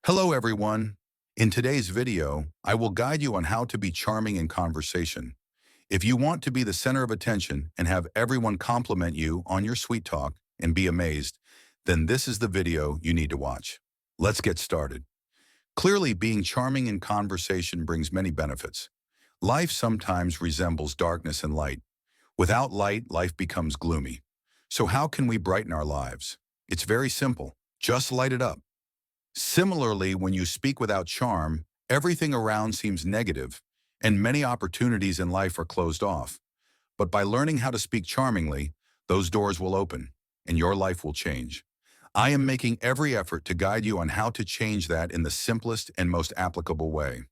Hello everyone. In today's video, I will guide you on how to be charming in conversation. If you want to be the center of attention and have everyone compliment you on your sweet talk and be amazed, then this is the video you need to watch. Let's get started. Clearly, being charming in conversation brings many benefits. Life sometimes resembles darkness and light. Without light, life becomes gloomy. So how can we brighten our lives? It's very simple. Just light it up. Similarly, when you speak without charm, everything around seems negative, and many opportunities in life are closed off. But by learning how to speak charmingly, those doors will open, and your life will change. I am making every effort to guide you on how to change that in the simplest and most applicable way.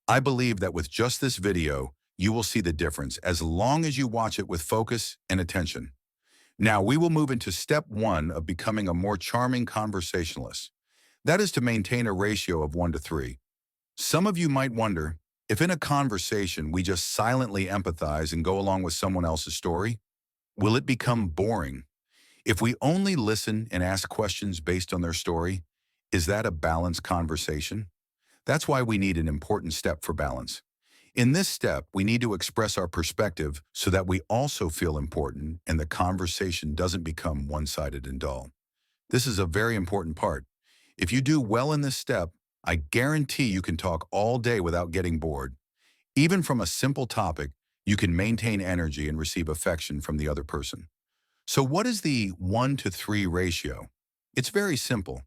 I believe that with just this video, you will see the difference as long as you watch it with focus and attention. Now, we will move into step one of becoming a more charming conversationalist. That is to maintain a ratio of 1 to 3. Some of you might wonder, if in a conversation we just silently empathize and go along with someone else's story, will it become boring? If we only listen and ask questions based on their story, is that a balanced conversation? That's why we need an important step for balance. In this step, we need to express our perspective so that we also feel important and the conversation doesn't become one-sided and dull. This is a very important part. If you do well in this step, I guarantee you can talk all day without getting bored. Even from a simple topic, you can maintain energy and receive affection from the other person. So what is the 1 to 3 ratio? It's very simple.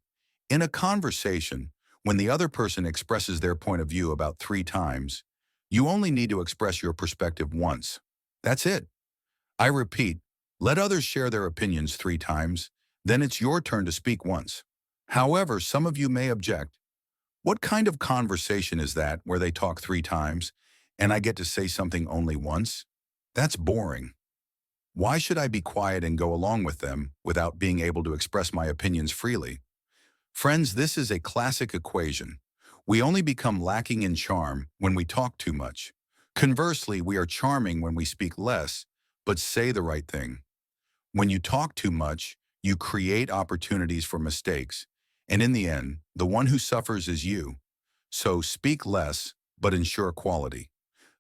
In a conversation, when the other person expresses their point of view about 3 times, you only need to express your perspective once. That's it. I repeat, let others share their opinions 3 times, then it's your turn to speak once. However, some of you may object. What kind of conversation is that where they talk 3 times and I get to say something only once? That's boring. Why should I be quiet and go along with them without being able to express my opinions freely? Friends, this is a classic equation. We only become lacking in charm when we talk too much. Conversely, we are charming when we speak less, but say the right thing. When you talk too much, you create opportunities for mistakes. And in the end, the one who suffers is you. So speak less, but ensure quality.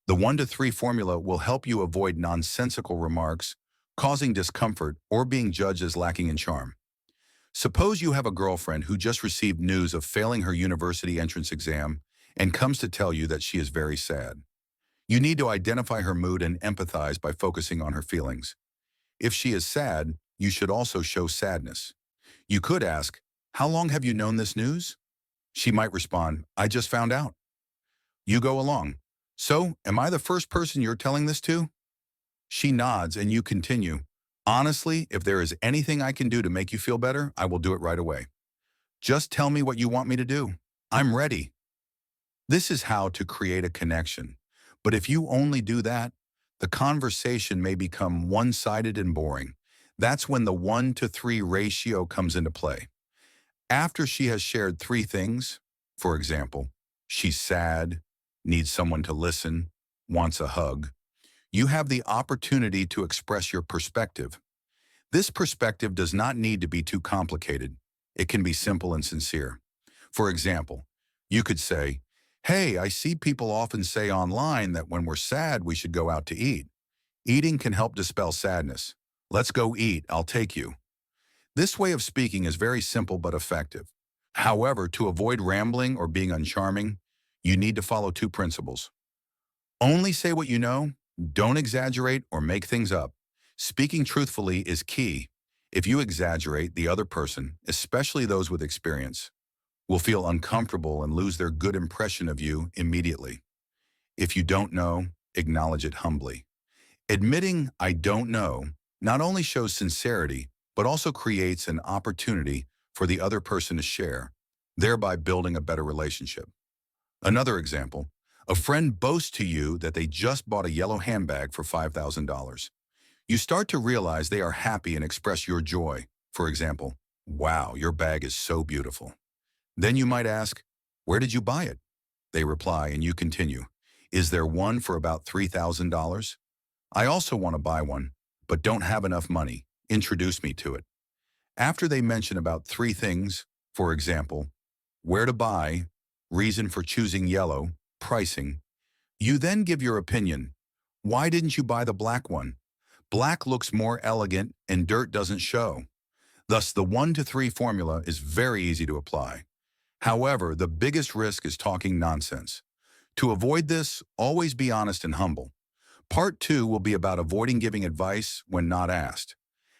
The 1 to 3 formula will help you avoid nonsensical remarks, causing discomfort, or being judged as lacking in charm. Suppose you have a girlfriend who just received news of failing her university entrance exam and comes to tell you that she is very sad. You need to identify her mood and empathize by focusing on her feelings. If she is sad, you should also show sadness. You could ask, "How long have you known this news?" She might respond, "I just found out." You go along. "So, am I the first person you're telling this to?" She nods and you continue. "Honestly, if there is anything I can do to make you feel better, I will do it right away. Just tell me what you want me to do. I'm ready." This is how to create a connection. But if you only do that, the conversation may become one-sided and boring. That's when the 1 to 3 ratio comes into play. After she has shared 3 things, for example, she's sad, needs someone to listen, wants a hug, you have the opportunity to express your perspective. This perspective does not need to be too complicated. It can be simple and sincere. For example, you could say, "Hey, I see people often say online that when we're sad, we should go out to eat. Eating can help dispel sadness. Let's go eat, I'll take you." This way of speaking is very simple but effective. However, to avoid rambling or being uncharming, you need to follow 2 principles. Only say what you know, don't exaggerate or make things up. Speaking truthfully is key. If you exaggerate, the other person, especially those with experience, will feel uncomfortable and lose their good impression of you immediately. If you don't know, acknowledge it humbly. Admitting "I don't know" not only shows sincerity, but also creates an opportunity for the other person to share, thereby building a better relationship. Another example, a friend boasts to you that they just bought a yellow handbag for $5,000. You start to realize they are happy and express your joy. For example, "Wow, your bag is so beautiful." Then you might ask, "Where did you buy it?" They reply and you continue, "Is there one for about $3,000? I also want to buy one, but don't have enough money. Introduce me to it." After they mention about 3 things, for example, where to buy, reason for choosing yellow, pricing. You then give your opinion. Why didn't you buy the black one? Black looks more elegant and dirt doesn't show. Thus, the 1 to 3 formula is very easy to apply. However, the biggest risk is talking nonsense. To avoid this, always be honest and humble. Part 2 will be about avoiding giving advice when not asked.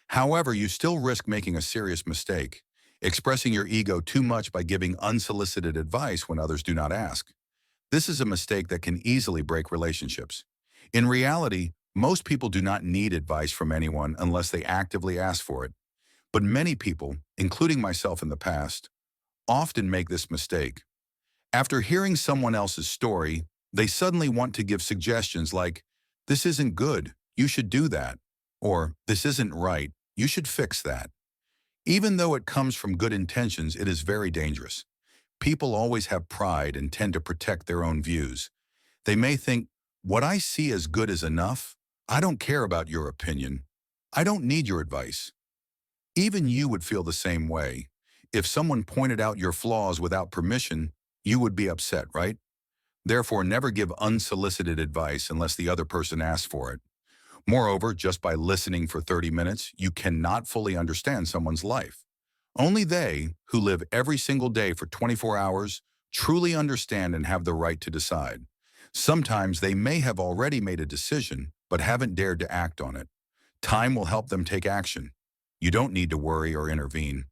However, you still risk making a serious mistake, expressing your ego too much by giving unsolicited advice when others do not ask. This is a mistake that can easily break relationships. In reality, most people do not need advice from anyone unless they actively ask for it. But many people, including myself in the past, often make this mistake. After hearing someone else's story, they suddenly want to give suggestions like, "This isn't good, you should do that," or "This isn't right, you should fix that." Even though it comes from good intentions, it is very dangerous. People always have pride and tend to protect their own views. They may think, "What I see as good is enough. I don't care about your opinion. I don't need your advice." Even you would feel the same way. If someone pointed out your flaws without permission, you would be upset, right? Therefore, never give unsolicited advice unless the other person asks for it. Moreover, just by listening for 30 minutes, you cannot fully understand someone's life. Only they, who live every single day for 24 hours, truly understand and have the right to decide. Sometimes they may have already made a decision, but haven't dared to act on it. Time will help them take action. You don't need to worry or intervene.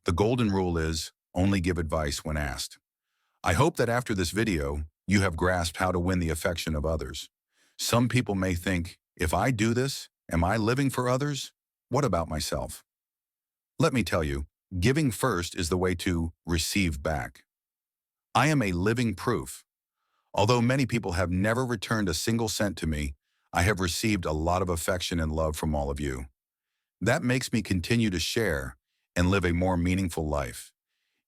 The golden rule is, only give advice when asked. I hope that after this video, you have grasped how to win the affection of others. Some people may think, if I do this, am I living for others? What about myself? Let me tell you, giving first is the way to receive back. I am a living proof. Although many people have never returned a single cent to me, I have received a lot of affection and love from all of you. That makes me continue to share and live a more meaningful life.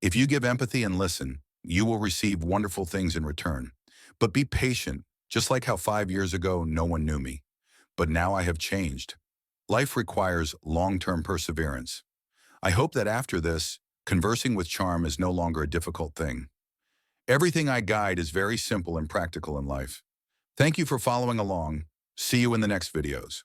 If you give empathy and listen, you will receive wonderful things in return. But be patient, just like how 5 years ago no one knew me. But now I have changed. Life requires long-term perseverance. I hope that after this, conversing with charm is no longer a difficult thing. Everything I guide is very simple and practical in life. Thank you for following along. See you in the next videos.